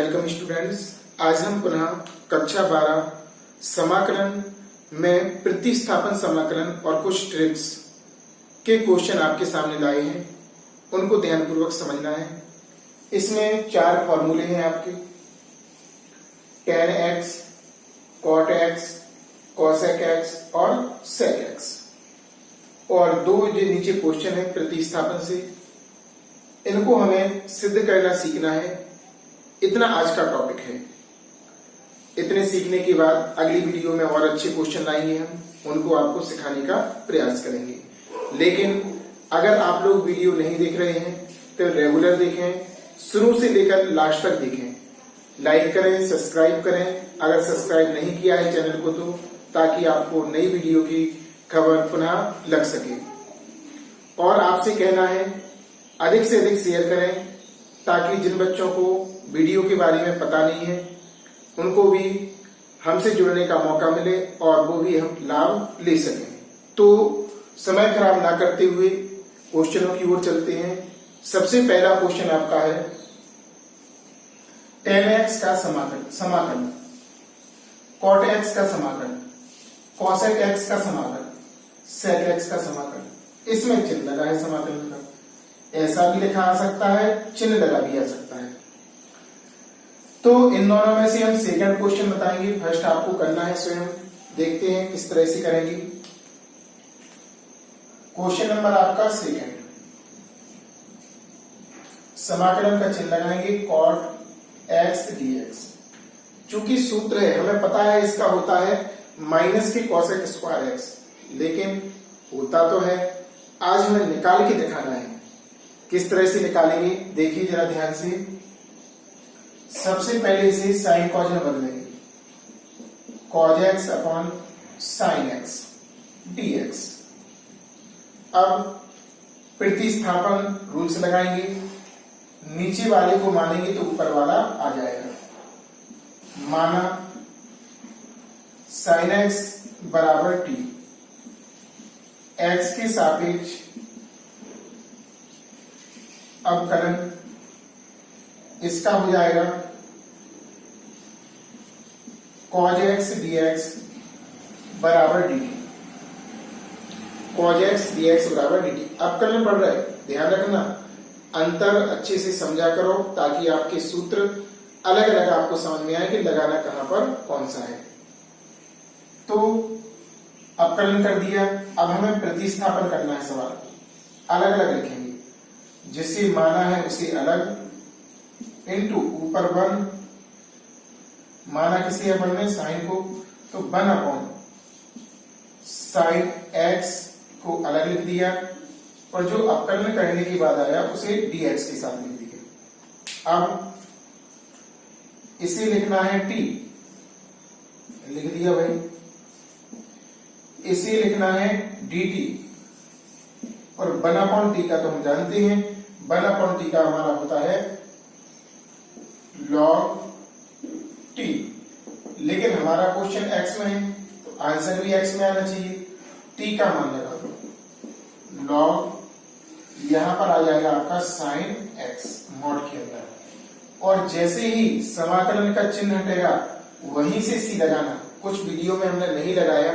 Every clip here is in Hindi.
Welcome students. आज हम पुनः कक्षा 12 समाकलन में प्रतिस्थापन समाकलन और कुछ ट्रिक्स के क्वेश्चन आपके सामने लाए हैं, उनको ध्यानपूर्वक समझना है। इसमें 4 फॉर्मूले हैं आपके, tan x, cot x, cosec x और sec x, और 2 जो नीचे क्वेश्चन है प्रतिस्थापन से, इनको हमें सिद्ध करना सीखना है। इतना आज का टॉपिक है। इतने सीखने के बाद अगली वीडियो में और अच्छे क्वेश्चन लाएंगे, हम उनको आपको सिखाने का प्रयास करेंगे। लेकिन अगर आप लोग वीडियो नहीं देख रहे हैं तो रेगुलर देखें, शुरू से लेकर लास्ट तक देखें, लाइक करें, सब्सक्राइब करें अगर सब्सक्राइब नहीं किया है चैनल को तो, ताकि आपको नई वीडियो की खबर पुनः लग सके। और आपसे कहना है अधिक से अधिक शेयर करें, ताकि जिन बच्चों को वीडियो के बारे में पता नहीं है उनको भी हमसे जुड़ने का मौका मिले और वो भी हम लाभ ले सकें। तो समय खराब ना करते हुए क्वेश्चनों की ओर चलते हैं। सबसे पहला क्वेश्चन आपका है tan x का समाकलन, cot x का समाकलन, cosec x का समाकलन, sec x का समाकलन। इसमें चिन्ह लगा है समाकलन का, ऐसा भी लिखा आ सकता है, चिन्ह लगा भी आ सकता है। तो इन दोनों में से हम सेकंड क्वेश्चन बताएंगे। फर्स्ट आपको करना है स्वयं, देखते हैं किस तरह से करेंगे। क्वेश्चन नंबर आपका सेकंड, समाकलन का चिन्ह लगाएंगे cot x dx। चूंकि सूत्र है, हमें पता है इसका होता है माइनस के cosec स्क्वायर x, लेकिन होता तो है, आज हमें निकाल के दिखाना है। किस तरह से निकालेंगे देखिए जरा ध्यान से। सबसे पहले इसे साइन कॉज में बदलेंगे, cos x upon sine x dx। अब प्रतिस्थापन रूल्स लगाएंगे, नीचे वाले को मानेंगे तो ऊपर वाला आ जाएगा। माना साइन x बराबर t, x के सापेक्ष अवकलन इसका हो जाएगा cos x dx बराबर dt। cos x dx बराबर dt अवकलन पढ़ रहे, ध्यान रखना, अंतर अच्छे से समझा करो ताकि आपके सूत्र अलग अलग आपको समझ में आए कि लगाना कहां पर कौन सा है। तो अवकलन कर दिया, अब हमें प्रतिस्थापन करना है। सवाल अलग अलग लिखेंगे, जिसे माना है उसे अलग, इनटू ऊपर 1, माना किसी अपन ने साइन को, तो 1 अपॉन साइन x को अलग लिख दिया, और जो अवकलन करने के बाद आया उसे dx के साथ लिख दिया। अब इसे लिखना है t, लिख दिया भाई। इसे लिखना है dt, और 1 अपॉन t का तो हम जानते हैं, 1 अपॉन t का हमारा होता है log t। लेकिन हमारा क्वेश्चन x में है तो आंसर भी x में आना चाहिए। t का मान लगा दो, log यहां पर आ जाएगा आपका sin x मॉड के अंदर, और जैसे ही समाकलन का चिन्ह हटेगा वहीं से c लगाना। कुछ वीडियो में हमने नहीं लगाया,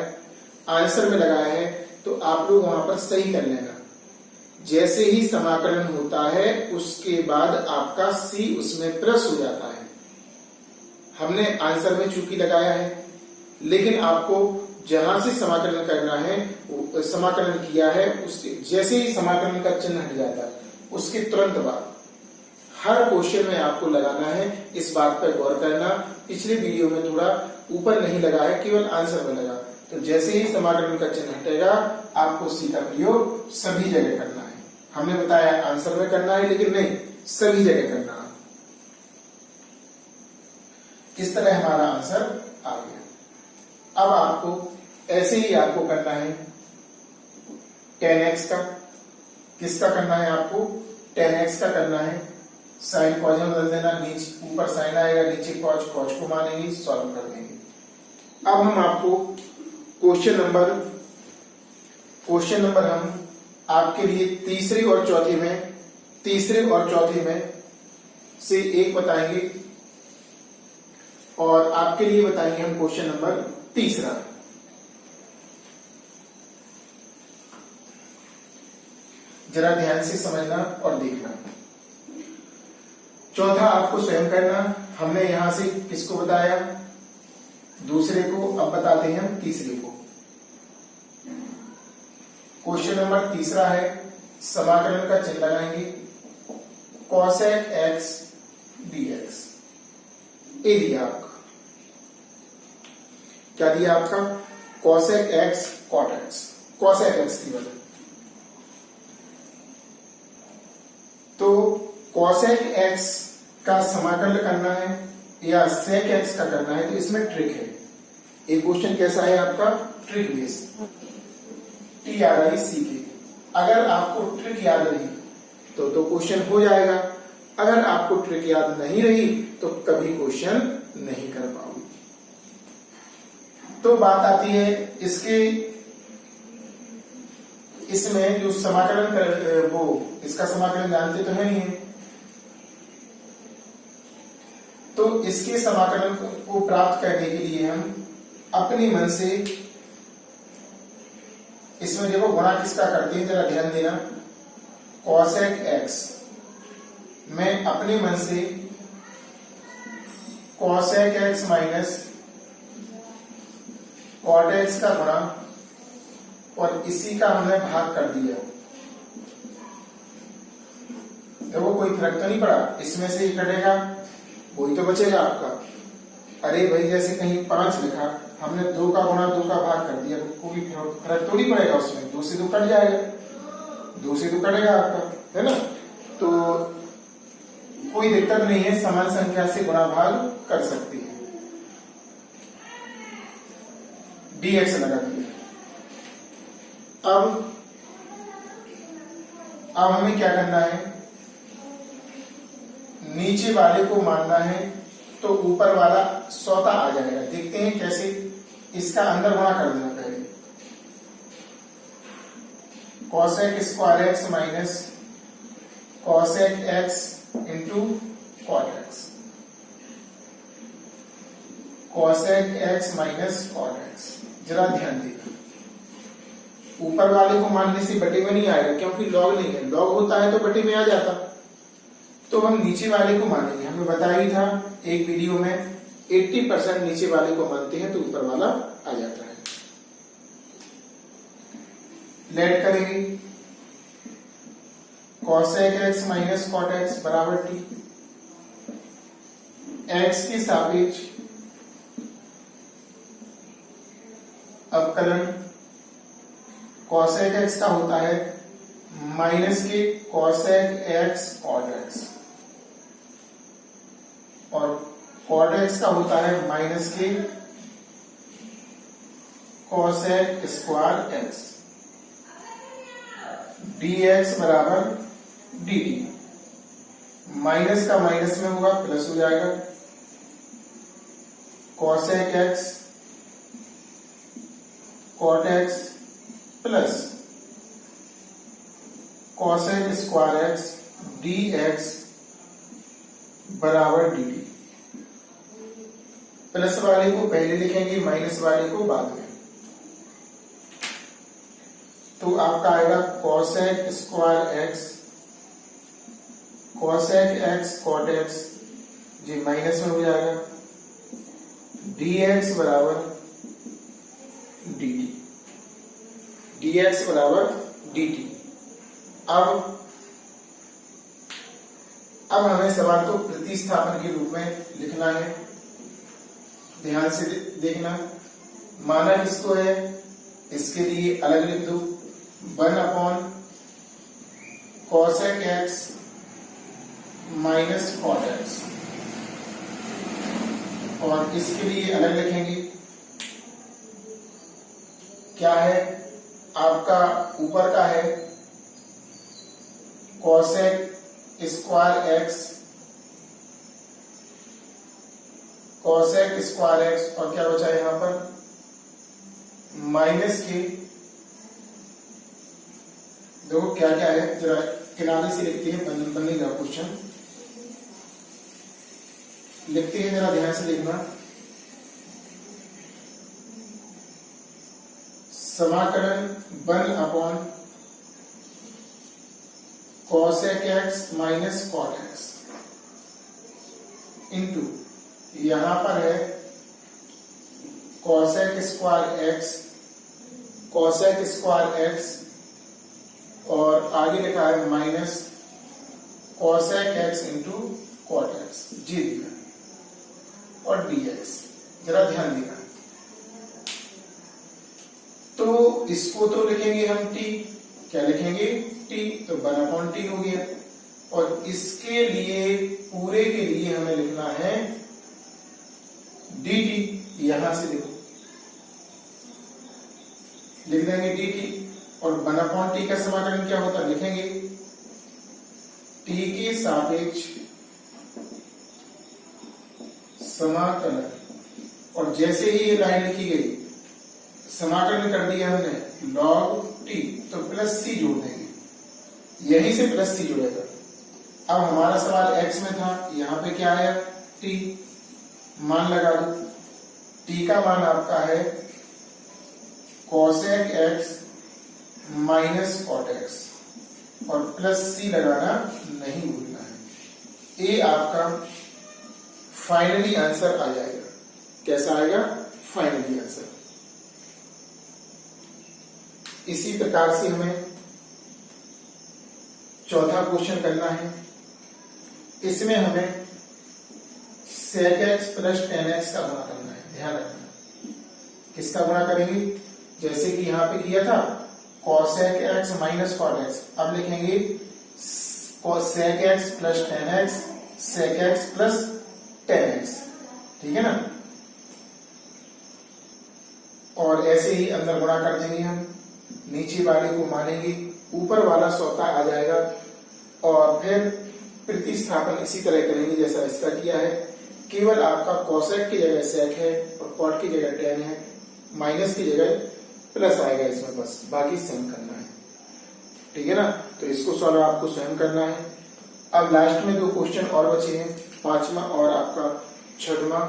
आंसर में लगाया है, तो आप लोग वहां पर सही कर लेना। जैसे ही समाकलन होता है उसके बाद आपका c उसमें प्लस हो जाता है। हमने आंसर में चूंकि लगाया है, लेकिन आपको जहां से समाकलन करना है, समाकलन किया है, उसके जैसे ही समाकलन का चिन्ह हट जाता है उसके तुरंत बाद हर क्वेश्चन में आपको लगाना है। इस बात पर गौर करना, पिछले वीडियो में थोड़ा ऊपर नहीं लगा है, केवल आंसर में लगा। तो जैसे ही समाकलन का चिन्ह हटेगा आपको सी का प्रयोग सभी जगह करना है। हमने बताया आंसर में करना है, लेकिन नहीं, सभी जगह करना है। इस तरह हमारा आंसर आ गया। अब आपको ऐसे ही आपको करना है tan x का। किसका करना है आपको? tan x का करना है। साइन कॉज में बदल देना, नीचे ऊपर साइन आएगा, नीचे कॉज, कॉज को मानेंगे, सॉल्व कर देंगे। अब हम आपको क्वेश्चन नंबर हम आपके लिए तीसरे और चौथे में से एक बताएंगे और आपके लिए बताएंगे हम क्वेश्चन नंबर 3। जरा ध्यान से समझना और देखना। चौथा आपको स्वयं करना। हमने यहां से किसको बताया? दूसरे को। अब बताते हैं हम तीसरे को। क्वेश्चन नंबर 3 है, समाकलन का चिन्ह लगाएंगे, cosec x dx। ये दिया आपका, क्या दिया आपका? cosec x cot x, cosec x की वजह। तो cosec x का समाकलन करना है या sec x का करना है, तो इसमें ट्रिक है। एक क्वेश्चन कैसा है आपका? Trick based, TRICK। अगर आपको ट्रिक याद रही तो क्वेश्चन हो जाएगा। अगर आपको ट्रिक याद नहीं रही तो कभी क्वेश्चन नहीं कर पाओगे। तो बात आती है इसमें जो समाकलन कर वो इसका समाकलन जानते तो है नहीं है, तो इसके समाकलन को प्राप्त करने के लिए हम अपनी मन से इसमें देखो गुणा किसका करते हैं, जरा ध्यान देना। cosec x, मैं अपने मन से cosec x minus cot x का गुणा और इसी का हमने भाग कर दिया। देखो कोई फर्क तो नहीं पड़ा, इसमें से ही कटेगा वही तो बचेगा आपका। अरे भाई जैसे कहीं 5 लिखा, हमने 2 का गुणा 2 का भाग कर दिया, कोई फर्क थोड़ी पड़ेगा उसमें। 2 से 2 कट जाएगा, 2 से 2 कटेगा आपका, है ना। तो कोई दिक्कत नहीं है, समान संख्या से गुणा भाग कर सकती है। dx लगा दिया। अब हमें क्या करना है? नीचे वाले को मानना है तो ऊपर वाला सौता आ जाएगा। देखते हैं कैसे। इसका अंदर गुणा कर देना पहले। cosec square x minus cosec x into cot x, cosec x minus cot x। जरा ध्यान देना, ऊपर वाले को मानने से बटे में नहीं आएगा, क्योंकि लॉग नहीं है। लॉग होता है तो बटे में आ जाता। तो हम नीचे वाले को मानेंगे। हमने बताया ही था एक वीडियो में, 80% नीचे वाले को मानते हैं तो ऊपर वाला आ जाता है। लेट करेंगे, cosec x minus cot x बराबर t। x के सापेक्ष अवकलन cosec x का होता है माइनस के cosec x cot x, और cot x का होता है माइनस के cosec स्क्वायर x। dx बराबर dt। माइनस का माइनस में होगा प्लस हो जाएगा। cosec x cot x plus cosec square x dx बराबर dt। प्लस वाले को पहले लिखेंगे, माइनस वाले को बाद में। तो आपका आएगा cosec square x cosec x cot x, जी माइनस में हो जाएगा, dx बराबर dt, dx बराबर dt। अब हमें सवाल को प्रतिस्थापन के रूप में लिखना है। ध्यान से देखना, माना किसको है, इसके लिए अलग लिख दो, 1 upon cosec x minus cot x, और इसके लिए अलग लिखेंगे। क्या है आपका? ऊपर का है cosec square x cosec square x, और क्या बचा है यहां पर? माइनस के, देखो क्या क्या है, जरा किनारे से लिखते हैं, बनेगा क्वेश्चन। लिखते हैं, जरा ध्यान से देखना। समाकलन 1 cosec x minus cot x into यहां पर है cosec स्क्वायर x और आगे लिखा है minus cosec x into cot x जी दिया और dx। जरा ध्यान देना, तो इसको तो लिखेंगे हम t, क्या लिखेंगे t, तो 1/t हो गया। और इसके लिए पूरे के लिए हमें लिखना है dt, यहां से देखो लिख देंगे dt। और 1/t का समाकलन क्या होता है, लिखेंगे t के सापेक्ष समाकलन। और जैसे ही ये लाइन लिखी गई, समाकलन कर दिया हमने log t, तो प्लस c जोड़ देंगे, यहीं से प्लस c जुड़ेगा। अब हमारा सवाल x में था, यहां पे क्या आया t, मान लगा दो। t का मान आपका है cosec x minus cot x और प्लस c लगाना नहीं भूलना है। ये आपका फाइनली आंसर आ जाएगा। कैसा आएगा, फाइनली आंसर। इसी प्रकार से हमें चौथा क्वेश्चन करना है। इसमें हमें sec x plus tan x का गुणा करना है। ध्यान रखना, किसका गुणा करेंगे, जैसे कि यहां पे किया था cosec x minus cot x, अब लिखेंगे sec x plus tan x, sec x plus tan x, ठीक है ना। और ऐसे ही अंदर गुणा कर देंगे हम, नीचे वाले को मानेंगे, ऊपर वाला स्वतः आ जाएगा। और फिर प्रतिस्थापन इसी तरह करेंगे जैसा इसका किया है, केवल आपका cosec की जगह sec है और cot की जगह tan है, माइनस की जगह प्लस आएगा इसमें, बस बाकी सेम करना है, ठीक है ना। तो इसको सॉल्व आपको स्वयं करना है। अब लास्ट में 2 क्वेश्चन और बचे हैं, 5वां और आपका 6वां,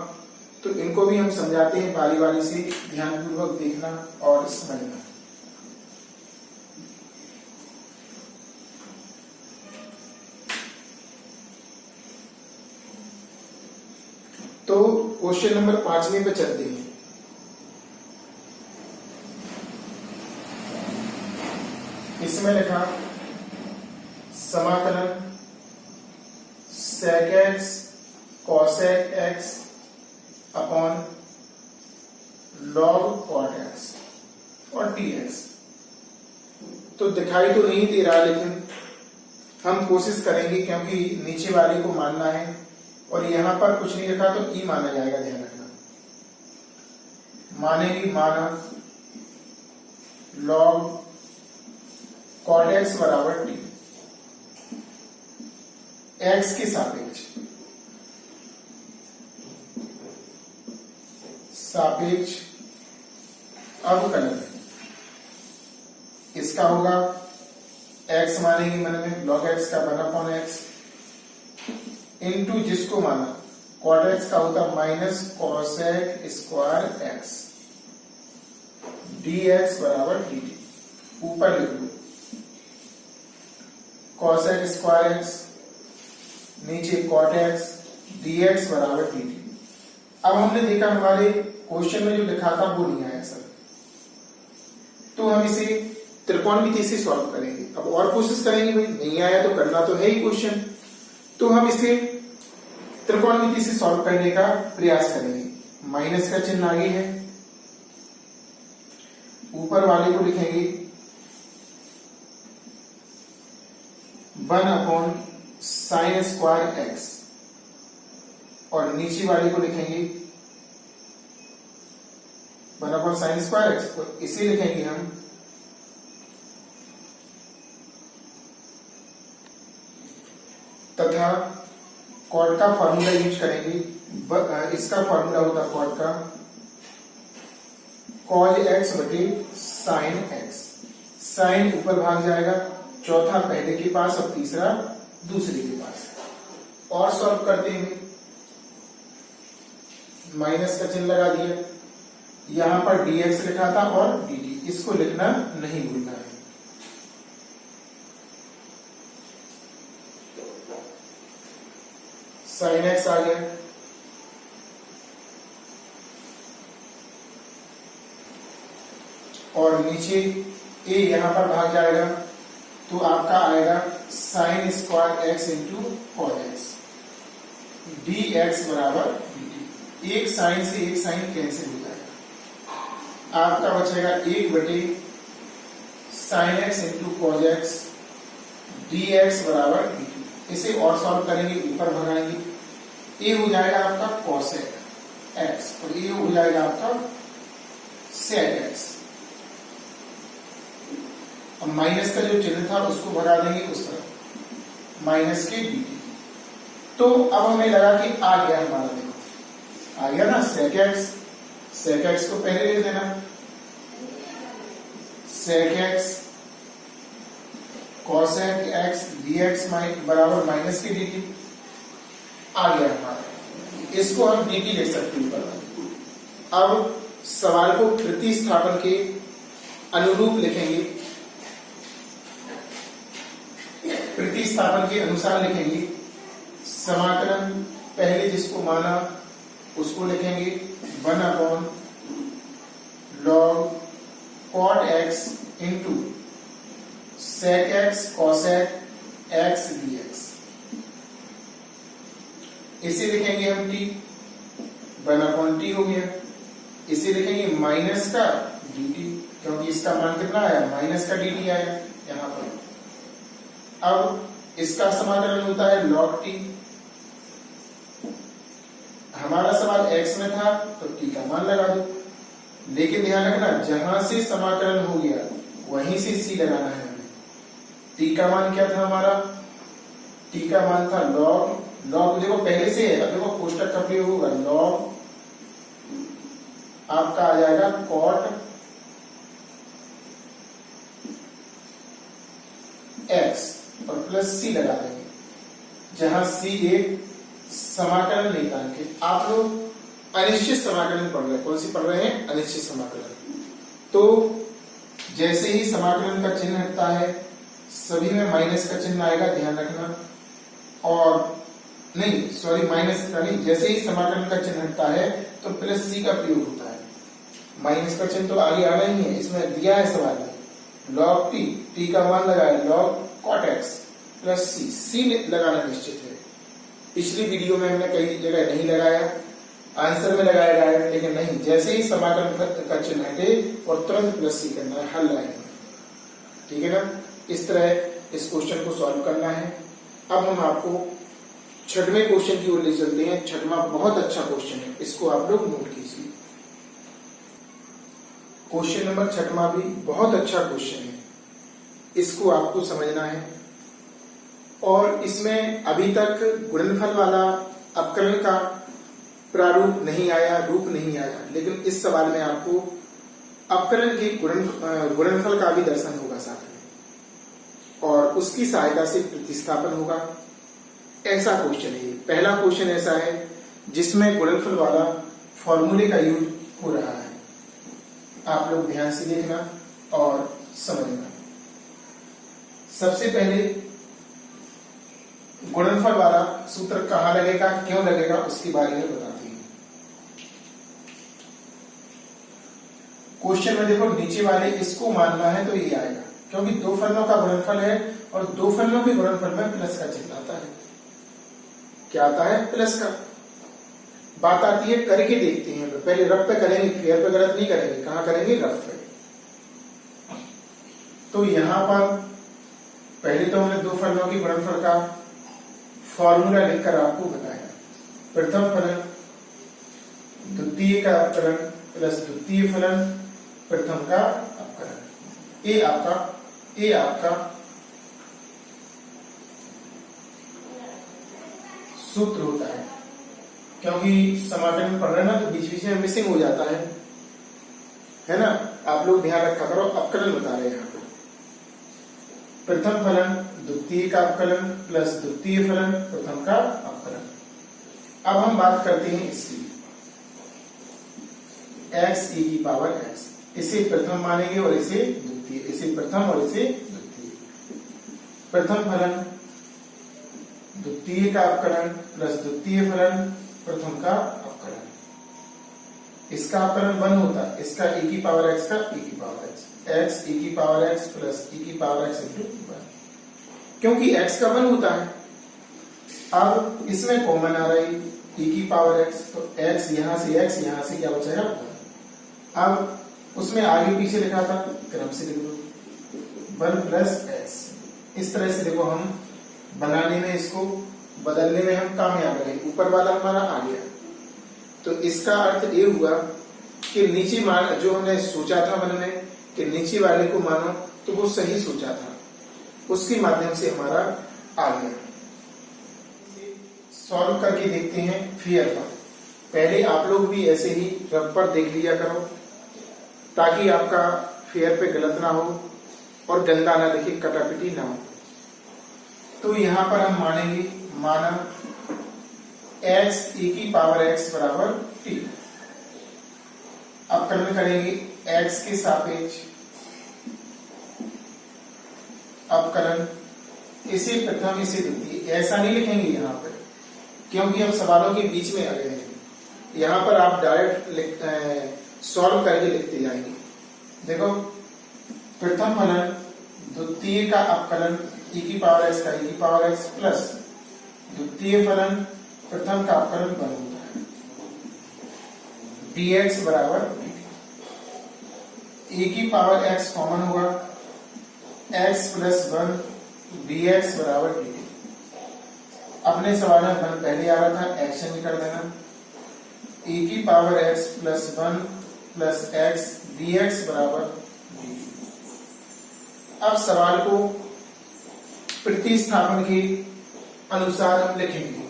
तो इनको भी हम समझाते हैं बारी बारी से, ध्यानपूर्वक देखना और समझना। तो क्वेश्चन नंबर 5वें पे चलते हैं। इसमें लिखा समाकलन sec x cosec x upon log cot x और dx। तो दिखाई तो नहीं दे रहा, लेकिन हम कोशिश करेंगे क्योंकि नीचे वाले को मानना है और यहां पर कुछ नहीं लिखा तो e माना जाएगा, ध्यान रखना। मानेंगे, माना log cot x बराबर t, x के सापेक्ष अवकलन। इसका होगा x मानेंगे मन में, log x का 1/x इंटू जिसको माना cot x का होता minus cosec square x dx बराबर dt। ऊपर लिख लो cosec स्क्वायर x, नीचे cot x dx बराबर dt। अब हमने देखा हमारे क्वेश्चन में जो लिखा था वो नहीं आया सर, तो हम इसे त्रिकोणमिति से सॉल्व करेंगे। अब और कोशिश करेंगे, भाई नहीं आया तो करना तो है ही क्वेश्चन, तो हम इसे त्रिकोणमिति से सॉल्व करने का प्रयास करेंगे। माइनस का चिन्ह आगे है, ऊपर वाले को लिखेंगे 1/sin स्क्वायर x और नीचे वाले को लिखेंगे 1/sin स्क्वायर x, और इसे लिखेंगे हम तथा कॉट का फॉर्मूला यूज करेंगे। इसका फॉर्मूला होता है कॉट का cos x बटे sin x। साइन ऊपर भाग जाएगा, चौथा पहले के पास और तीसरा दूसरे के पास। और सॉल्व करते हैं, माइनस का चिन्ह लगा दिया, यहां पर dx लिखा था और dt। इसको लिखना नहीं भूलना है। साइन एक्स आ गया, और नीचे ए यहां पर भाग जाएगा तो आपका आएगा sine square x into cos x, D x बराबर dt। एक साइन से एक साइन कैंसिल हो जाएगा, आपका बचेगा 1 बटे sine x into cos x D x बराबर dt। इसे और सॉल्व करेंगे, ऊपर भगाएंगे, ए हो जाएगा आपका कॉसेक एक्स और ए हो जाएगा आपका सेक एक्स। अब माइनस का जो चिन्ह था उसको भगा देंगे उस तरफ, माइनस के dt। तो अब हमें लगा कि आ गया हमारा, देखो आ गया ना सेक एक्स। सेक एक्स को पहले लिख देना, sec x cosec x dx बराबर माइनस के dt। आ गया हमारा, इसको हम dt लिख सकते हैं ऊपर। अब सवाल को प्रतिस्थापन के अनुरूप लिखेंगे, प्रतिस्थापन के अनुसार लिखेंगे। समाकलन पहले जिसको माना उसको लिखेंगे 1/log cot x into sec x cosec x dx। इसे लिखेंगे हम t, 1/t हो गया। इसे लिखेंगे माइनस का dt, क्योंकि इसका मान कितना आया, माइनस का dt आया यहां पर। अब इसका समाकलन होता है log t। हमारा सवाल x में था तो t का मान लगा दो, लेकिन ध्यान रखना जहां से समाकलन हो गया वहीं से c लगाना है हमें। t का मान क्या था हमारा, t का मान था log देखो पहले से है, अब देखो कोष्टक का प्रयोग होगा, log आपका आ जाएगा cot x और प्लस c लगा देंगे, जहां c एक समाकलन निकाल के। आप लोग अनिश्चित समाकलन पढ़ रहे हैं, कौन सी पढ़ रहे हैं, अनिश्चित समाकलन। तो जैसे ही समाकलन का चिन्ह हटता है सभी में माइनस का चिन्ह आएगा, ध्यान रखना। और नहीं सॉरी माइनस का नहीं, जैसे ही समाकलन का चिन्ह हटता है तो प्लस सी का प्रयोग होता है। माइनस का चिन्ह तो आगे आना ही है, इसमें दिया है सवाल में log t का मान लगाया log cot x plus c लगाना निश्चित है। पिछली वीडियो में हमने कई जगह नहीं लगाया, आंसर में लगाया डायरेक्ट, लेकिन नहीं, जैसे ही समाकलन का चिन्ह हटे और तुरंत प्लस सी करना है हल लाइन में, ठीक है ना। इस तरह इस क्वेश्चन को सॉल्व करना है। अब हम आपको छठवें क्वेश्चन की ओर ले चलते हैं। छठवां बहुत अच्छा क्वेश्चन है, इसको आप लोग नोट कीजिए। क्वेश्चन नंबर छठवां भी बहुत अच्छा क्वेश्चन है, इसको आपको समझना है। और इसमें अभी तक गुणनफल वाला अपकलन का प्रारूप नहीं आया, रूप नहीं आया, लेकिन इस सवाल में आपको अपकलन के गुणनफल का भी दर्शन होगा साथ में, और उसकी सहायता से प्रतिस्थापन होगा। ऐसा क्वेश्चन है, पहला क्वेश्चन ऐसा है जिसमें गुणनफल वाला फॉर्मूले का यूज हो रहा है। आप लोग ध्यान से देखना और समझना। सबसे पहले गुणनफल वाला सूत्र कहां लगेगा, क्यों लगेगा, उसके बारे में बताते हैं। क्वेश्चन में देखो नीचे वाले इसको मानना है तो ये आएगा, क्योंकि दो फलनों का गुणनफल है और दो फलनों के गुणनफल में प्लस का चिन्ह आता है। क्या आता है, प्लस का। बात आती है करके देखते हैं, पहले रफ पे करेंगे, फेयर पे गलत नहीं करेंगे, कहां करेंगे, रफ पे। तो यहां पर पहले तो हमने दो फलनों के गुणनफल का फॉर्मूला लिखकर आपको बताया। प्रथम फलन द्वितीय का अपकरण प्लस द्वितीय फलन प्रथम का अपकरण, ये आपका सूत्र होता है। क्योंकि समाकलन पढ़ रहे ना तो बीच बीच में मिसिंग हो जाता है ना। आप लोग ध्यान रखा करो, अपकलन बता रहे हैं यहाँ पे। प्रथम फलन द्वितीय का अपकलन प्लस द्वितीय फलन प्रथम का अपकलन। अब हम बात करते हैं इसकी, x e की पावर x। इसे प्रथम मानेंगे और इसे द्वितीय, इसे प्रथम और इसे द्वितीय। प्रथम फलन द्वितीय का अपकलन प्लस द्वितीय फलन प्रथम का अपकलन, इसका अपकलन 1 होता है, इसका e की पावर x का e की पावर x, x e की पावर x प्लस e की पावर x इंटू 1, क्योंकि x का 1 होता है। अब इसमें कॉमन आ रही e की पावर x, तो x यहां से क्या बचेगा 1। अब उसमें आगे पीछे लिखा था, क्रम से लिख दो 1 प्लस x। इस तरह से देखो हम बनाने में, इसको बदलने में हम कामयाब रहे, ऊपर वाला हमारा आ गया। तो इसका अर्थ ये हुआ कि नीचे मान, जो हमने सोचा था मन में कि नीचे वाले को मानो, तो वो सही सोचा था, उसके माध्यम से हमारा आ गया। सॉल्व करके देखते हैं फियर पर। पहले आप लोग भी ऐसे ही रफ पर देख लिया करो, ताकि आपका फेयर पे गलत ना हो और गंदा ना दिखे, कटापिटी ना हो। तो यहां पर हम मानेंगे, माना x e की पावर x बराबर t। अपकलन करेंगे x के सापेक्ष अपकलन, इसे प्रथम इसे द्वितीय। ऐसा नहीं लिखेंगे यहां पर, क्योंकि हम सवालों के बीच में आ गए हैं। यहां पर आप डायरेक्ट सॉल्व करके लिखते जाएंगे। देखो, प्रथम फलन द्वितीय का अपकलन e की पावर x का e की पावर x प्लस द्वितीय फलन प्रथम का अपकलन 1 होता है, dx बराबर dt। e की पावर x कॉमन होगा, x प्लस 1 dx बराबर dt। अपने सवाल में 1 पहले आ रहा था, x चेंज कर देना, e की power x plus 1 plus x dx बराबर dt। अब सवाल को प्रतिस्थापन के अनुसार हम लिखेंगे।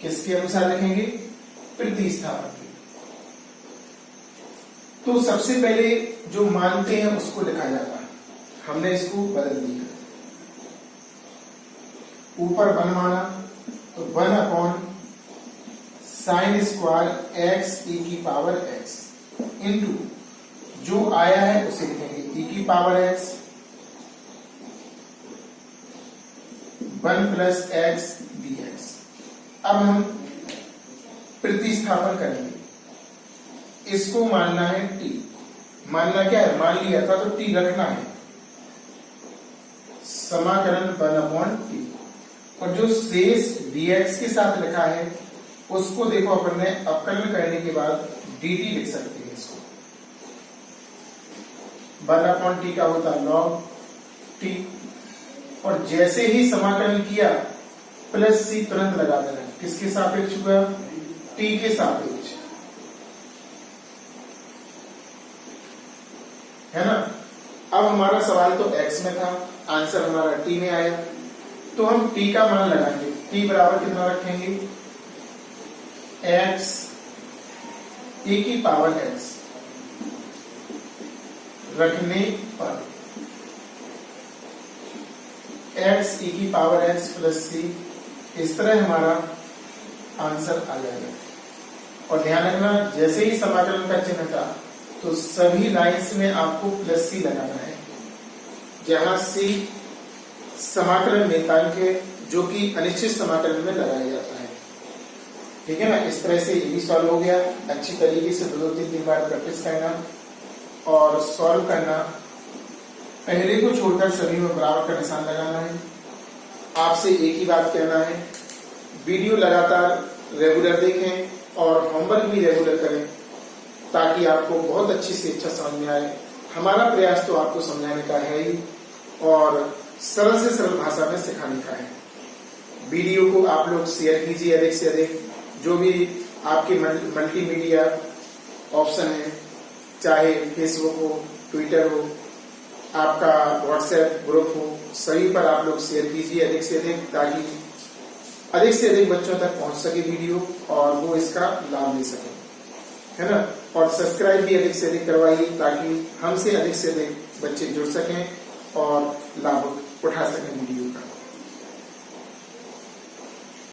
किसके अनुसार लिखेंगे? प्रतिस्थापन के। तो सबसे पहले जो मानते हैं उसको लिखा जाता है, हमने इसको बदल दिया। ऊपर 1 माना तो 1 upon sine square x e की पावर x इंटू जो आया है उसे लिखेंगे e की power x 1 plus x dx। अब हम प्रतिस्थापन करेंगे, इसको मानना है t। मानना क्या है? मान लिया था तो t रखना है। समाकलन 1 अपॉन t, और जो शेष dx के साथ लिखा है उसको देखो अपन ने अपकलन करने के बाद dt लिख सकते हैं। इसको 1 अपॉन t का होता log t, और जैसे ही समाकलन किया प्लस c तुरंत लगा देना। किसके सापेक्ष हुआ? t के सापेक्ष, है ना। अब हमारा सवाल तो x में था, आंसर हमारा t में आया, तो हम t का मान लगाएंगे। t बराबर कितना रखेंगे? x e की पावर x रखने पर x e की पावर x प्लस c, इस तरह हमारा आंसर आ जाएगा। और ध्यान रखना, जैसे ही समाकलन का चिन्ह था तो सभी लाइंस में आपको प्लस c लगाना है, जहां c समाकलन नियतांक है, जो कि अनिश्चित समाकलन में लगाया जाता है। ठीक है ना। इस तरह से ये भी सॉल्व हो गया। अच्छी तरीके से 2-3 बार प्रैक्टिस करना और सॉल्व करना। पहले को छोड़कर सभी में बराबर का निशान लगाना है। आपसे एक ही बात कहना है, वीडियो लगातार रेगुलर देखें और होमवर्क भी रेगुलर करें, ताकि आपको बहुत अच्छी से अच्छा समझ में आए। हमारा प्रयास तो आपको समझाने का है ही, और सरल से सरल भाषा में सिखाने का है। वीडियो को आप लोग शेयर कीजिए अधिक से अधिक। जो भी आपके मल्टीमीडिया ऑप्शन है, चाहे फेसबुक हो, ट्विटर हो, आपका व्हाट्सएप ग्रुप हो, सभी पर आप लोग शेयर कीजिए अधिक से अधिक, ताकि अधिक से अधिक बच्चों तक पहुंच सके वीडियो और वो इसका लाभ ले सके, है ना। और सब्सक्राइब भी अधिक से अधिक करवाइए, ताकि हमसे अधिक से अधिक बच्चे जुड़ सकें और लाभ उठा सकें वीडियो।